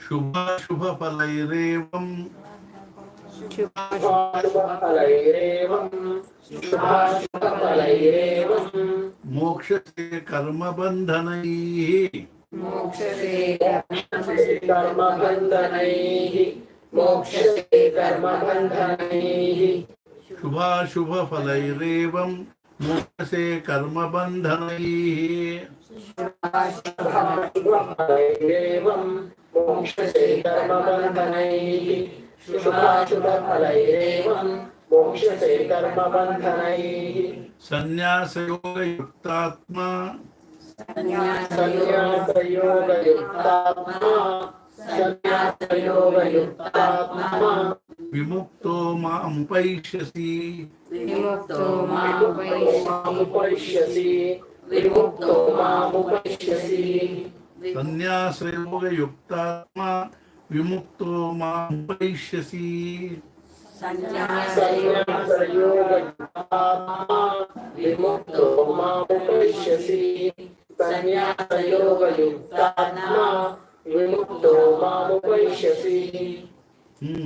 शुभाशुभ फलैरेवम् मोक्षसे कर्म बंधनैः शुभाशुभ फलैरेवम् मोक्षसे कर्म बंधनैः संन्यासयोगयुक्तात्मा विमुक्तो मामुपैष्यसि संन्यासयोगयुक्तात्मा विमुक्तो मामुपैष्यसि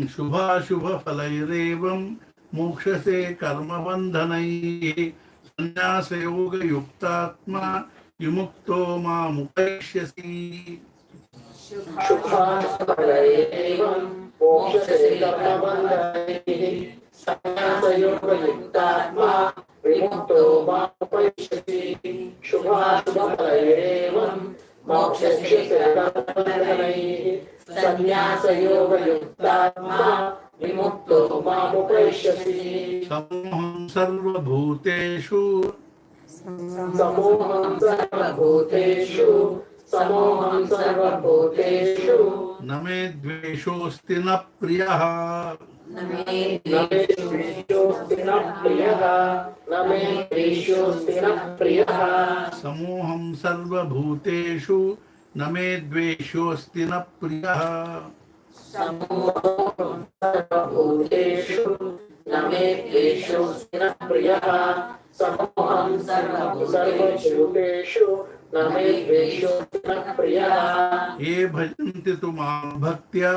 शुभाशुभ फलैरेवं मोक्षसे कर्म बंधनैः संन्यासयोगयुक्तात्मा विमुक्तो मामुपैष्यसि समोहं सर्वभूतेषु न मे द्वेषोऽस्ति न प्रियः समोहं सर्वभूतेषु न मे द्वेषोऽस्ति न प्रियः ये भजन्ति तु मां भक्त्या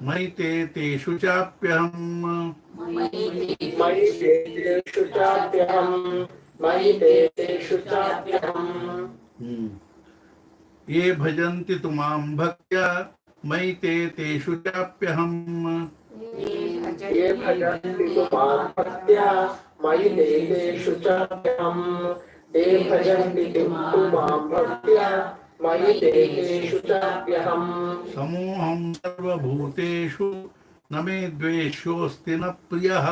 मयि ते तेषु चाप्यहम् ये भजन्ति तु मां भक्त्या मयि ते तेषु चाप्यहम् समोहं सर्वभूतेषु न मे द्वेषोऽस्ति न प्रियः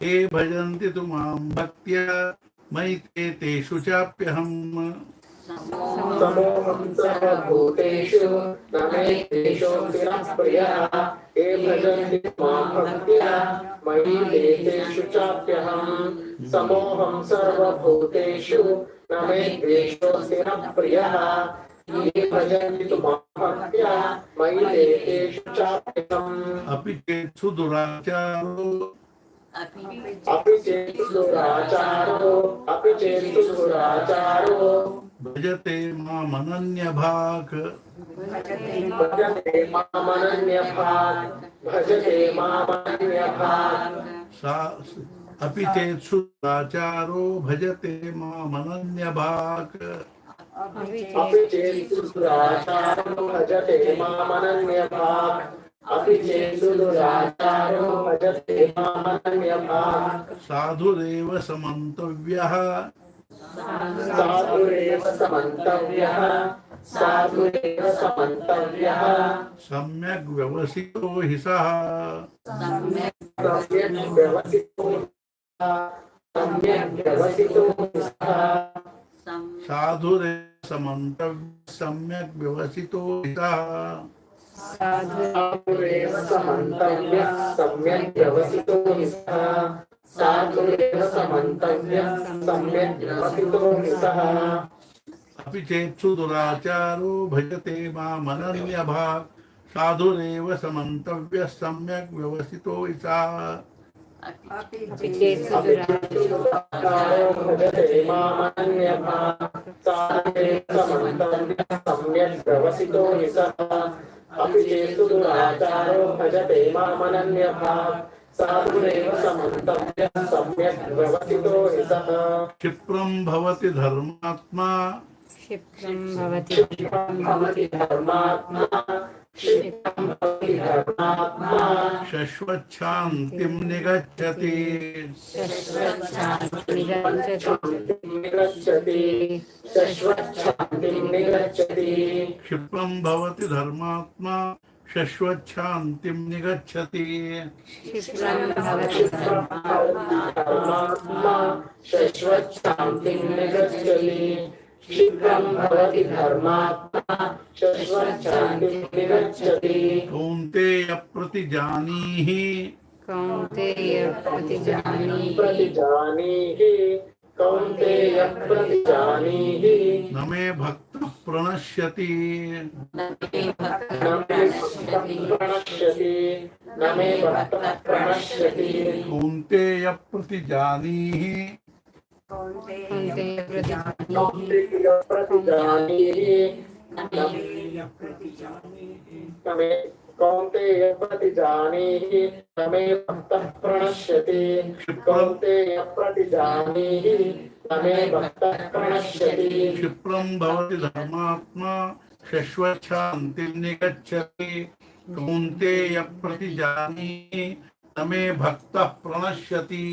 ये भजन्ति तु मां भक्त्या मयि ते तेषु चाप्यहम् समोहं सर्वभूतेषु न मे द्वेषोऽस्ति न प्रियः ये भजन्ति मां भक्त्या मयि ते तेषु चाप्यहम् समोहं सर्वभूतेषु न मे द्वेषोऽस्ति न प्रियः ये भजन्ति मां भक्त्या मयि ते तेषु चाप्यहम् अपि चेत्सु दुराचारो अपि चेत् दुराचारो भजते मामनन्यभाक् भजते मामनन्यभाक् अपि चेत्सु दुराचारो भजते मामनन्यभाक् अपि चेत् दुराचारो भजते मामनन्यभाक् अपि चेत् दुराचारो भजते मामनन्यभाक् साधुरेव समन्तव्यः साधुरेव समन्तव्यः सम्यग् व्यवसितो हि सः सम्यक् व्यवसितो स्तः साधुरेव समन्तव्यः सम्यग् व्यवसितो हि सः साधुरेव समन्तव्यः सम्यक् व्यवसितो स्तः साधुरेव समन्तव्यः सम्यक् व्यवसितो स्तः अपि चेत्सु दुराचारो भजते मामनन्यभाक् साधुरेव समन्तव्यः सम्यग् व्यवसितो हि सः अपि चेत् दुराचारो भजते मामनन्यभाक् साधुरेव समन्तव्यः सम्यक् व्यवसितो हि सः अपि चेत् दुराचारो भजते मामनन्यभाक् साधुरेव समन्तव्यः सम्यक् व्यवसितो हि सः क्षिप्रं भवति धर्मात्मा क्षिप्रं भवति धर्मात्मा शश्वच्छान्तिं निगच्छति निगच्छति क्षिप्रं भवति धर्मात्मा शश्वच्छान्तिं निगच्छति क्षिप्रं भवति धर्मात्मा शाश्वतशान्तिं निगच्छति क्षिप्रं भवति धर्मात्मा शाश्वतशान्तिं निगच्छति कौन्तेय प्रतिजानीहि कौन्तेय प्रतिजानीहि कौन्तेय प्रतिजानीहि न मे भक्तः प्रणश्यति न मे भक्तः प्रणश्यति कौन्तेय प्रतिजानीहि कौन्तेय प्रतिजानीहि कौन्तेय प्रतिजानीहि न मे भक्तः प्रणश्यति कौन्तेय प्रतिजानीहि न मे भक्तः प्रणश्यति क्षिप्रं भवति धर्मात्मा शश्वच्छान्तिं निगच्छति कौन्तेय प्रतिजानीहि न मे भक्तः प्रणश्यति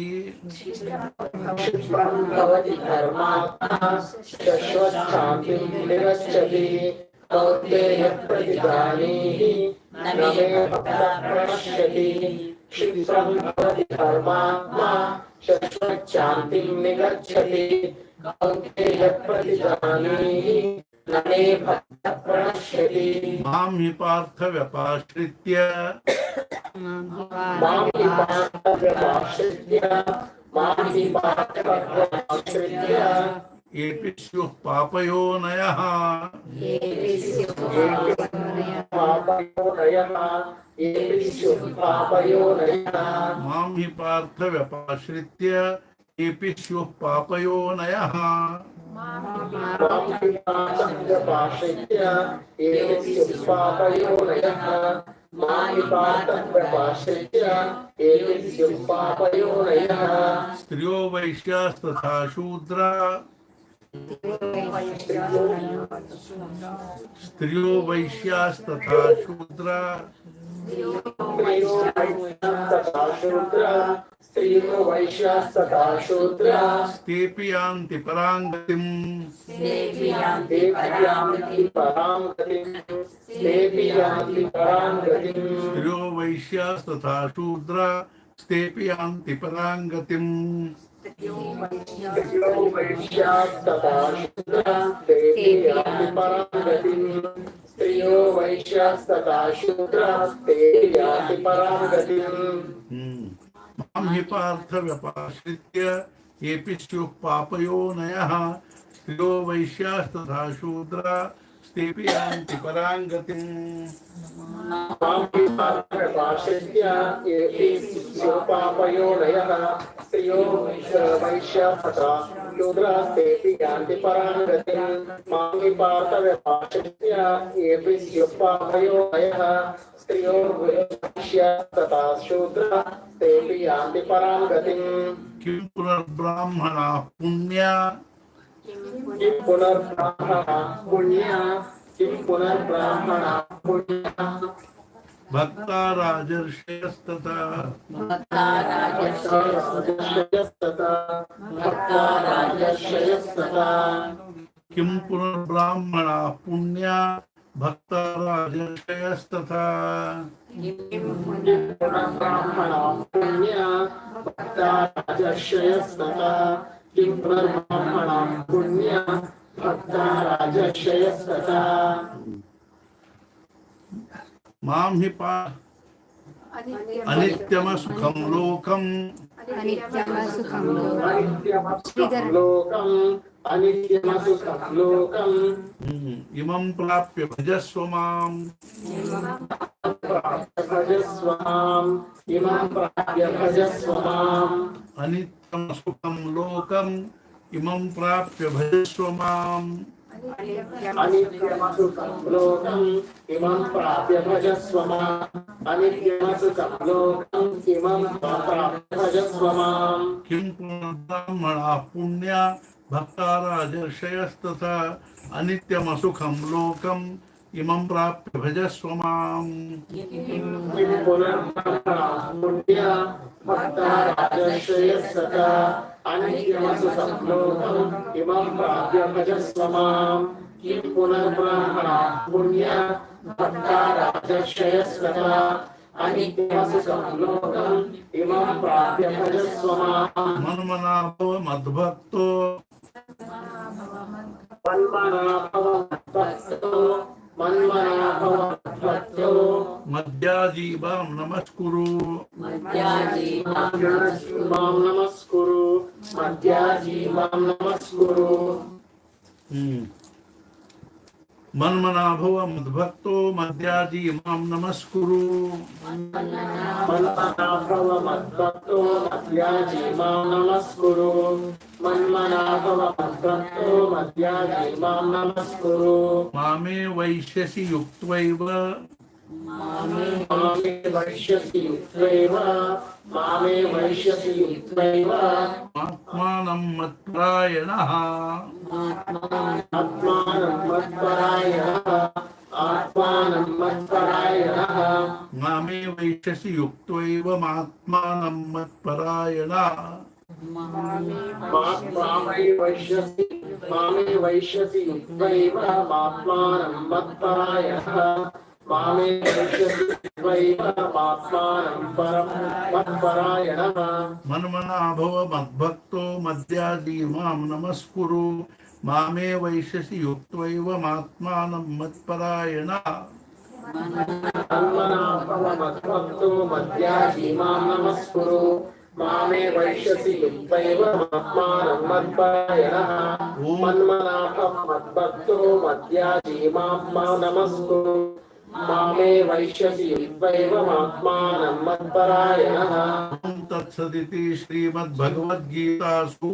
क्षिप्रं भवति धर्मात्मा शाश्वतशान्तिं निगच्छति कौन्तेय प्रतिजानीहि न मे भक्तः प्रणश्यति क्षिप्रं भवति धर्मात्मा शाश्वतशान्तिं निगच्छति कौन्तेय प्रतिजानीहि न मे भक्तः प्रणश्यति मां हि पार्थ व्यपाश्रित्य मां हि पार्थव्यपाश्रित्य येऽपि स्युः पापयोनयः मां हि पार्थ व्यपाश्रित्य येऽपि स्युः पापयोनयः स्त्रियो वैश्यास्तथा शूद्रा स्त्रियो वैश्यास्तथा शूद्रा तेऽपि यान्ति परां गतिम् स्त्रियो वैश्यास्तथा शूद्रा तेऽपि यान्ति परां गतिम् स्त्रियो वैश्यास्तथा शूद्राः ते यान्ति परां गतिम् स्त्रियो वैश्यास्तथा शूद्राः ते यान्ति परां गतिम् मां हि पार्थ व्यपाश्रित्य येऽपि स्युः पापयोनयः स्त्रियो वैश्यास्तथा शूद्रा तेऽपि यान्ति परां गतिम् मां हि पार्थ व्यपाश्रित्य येऽपि स्युः पापयोनयः स्त्रियो वैश्यास्तथा शूद्राः तेऽपि यान्ति परां गतिम् मां हि पार्थ व्यपाश्रित्य येऽपि स्युः पापयोनयः स्त्रियो वैश्यास्तथा शूद्राः तेऽपि यान्ति परां गतिम् किं पुनर्ब्राह्मणाः पुण्या किं पुनर्ब्राह्मणाः पुण्या किं पुनर्ब्राह्मणाः पुण्या भक्ता राजर्षयस्तथा भक्ताराजर्षयस्तथा किं पुनर्ब्राह्मणाः पुण्या भक्ता राजर्षयस्तथा पुनर्ब्राह्मणाः पुण्या भक्ताराजर्षयस्तथा किं पुनर्ब्राह्मणाः पुण्या भक्ताराजर्षयस्तथा मां हि अनित्यमसुखं लोकम् अनित्यमसुखं अनित्यमसुखं लोकम् इमं प्राप्य भजस्व माम् भजस्व माम् इमं प्राप्य भजस्व माम् अनित्यमसुखं लोकम् इमं प्राप्य भजस्व माम् अनित्यमसुखं लोकम् इमं प्राप्य भजस्व माम् अनित्यमसुखं लोकम् इमं प्राप्य भजस्व माम् किं पुनर्ब्राह्मणाः पुण्या भक्ता राजर्षयस्तथा अनित्यमसुखं लोकम् इमं प्राप्य भजस्व माम् किं पुनर्ब्राह्मणाः पुण्या भक्ताराजर्षयस्तथा अनित्यमसुखं लोकम् इमं प्राप्य भजस्व माम् किं पुनर्ब्राह्मणाः पुण्या भक्ताराजर्षयस्तथा अनित्यमसुखं लोकम् इमं प्राप्य भजस्व माम् मन्मना भव मद्भक्तो मन्मना भव मद्भक्तो मद्याजीवां नमस्कुरु मद्याजीवां नमस्कुरु मद्याजीवां नमस्कुरु मन्मना भव मद्भक्तो मद्याजीवां नमस्कुरु मन्मना भव मद्भक्तो मद्याजीवां नमस्कुरु मन्मना भव मद्भक्तो मद्याजीवां नमस्कुरु मामे वैश्यसि युक्त्वैव मामे वैश्यसि युक्त्वैव मामे वैश्यसि युक्त्वैव आत्मानं मत्परायणः आत्मानं मत्परायणः आत्मानं मत्परायणः मामे वैश्यसि युक्त्वैव आत्मानं मत्परायणः मामे वैश्यसि युक्त्वैव आत्मानं मत्परायणः मामे वैश्यसि युक्त्वैव आत्मानं मत्परायणः मन्मना भव मद्भक्तो मद्याजीवां नमस्कुरु मामे वैश्यसि युक्त्वैव आत्मानं मत्परायणः मन्मना भव मद्भक्तो मद्याजीवां नमस्कुरु मामे वैश्यसि युक्त्वैव आत्मानं मत्परायणः मन्मना भव मद्भक्तो मद्याजीवां नमस्कुरु मामे वैश्यसि युक्त्वैव आत्मानं मत्परायणः तत्सदिति श्रीमद्भगवद्गीतासु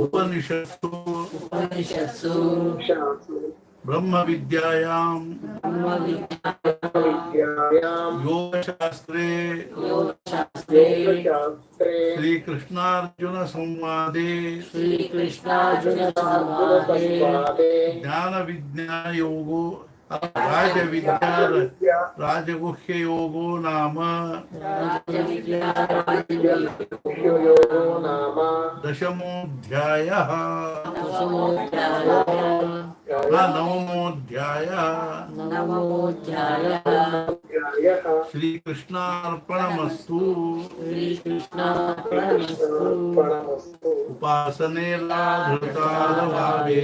उपनिषत्सु ब्रह्म विद्यायां योगशास्त्रे श्रीकृष्णार्जुन संवादे ज्ञान विज्ञान योगो राजविद्या राजगुह्ययोगो नाम योगो नाम दशमोऽध्यायः नवमोऽध्यायः श्रीकृष्णार्पणमस्तु उपासने धृतालभावे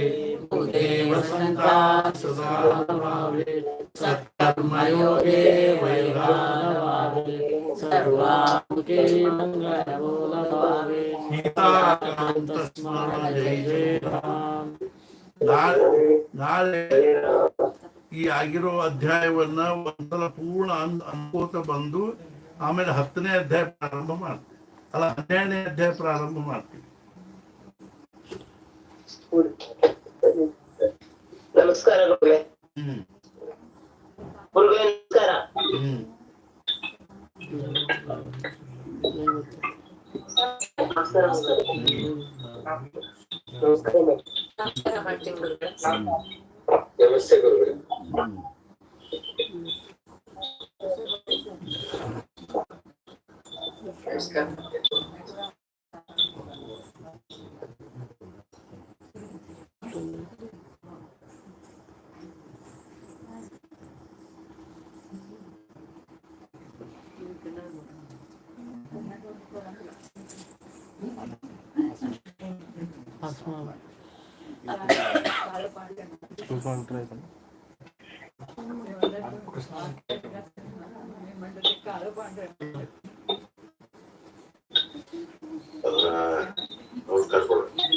देव सन्ता सदा भावे सत्कर्मयोगे वैरागभावे सर्वामुखे मंगलमूलभावे सीताकान्तस्मरण जय जय राम. ನಾಳೆ ಈ ಆಗಿರೋ ಅಧ್ಯಾಯವನ್ನ ಒಂದ್ಸಲ ಪೂರ್ಣ ಅನ್ಕೋತ ಬಂದು ಆಮೇಲೆ 10ನೇ ಅಧ್ಯಾಯ ಪ್ರಾರಂಭ ಮಾಡ್ತೀವಿ, ಅಲ್ಲ 12ನೇ ಅಧ್ಯಾಯ ಪ್ರಾರಂಭ ಮಾಡ್ತೀವಿ. ನಮಸ್ಕಾರ ಗುರುಗಳೇ. ಗುರುಗಳೇ ನಮಸ್ಕಾರ. ನಮಸ್ತೆ ಗುರುಗಳೇ. काळ पांढर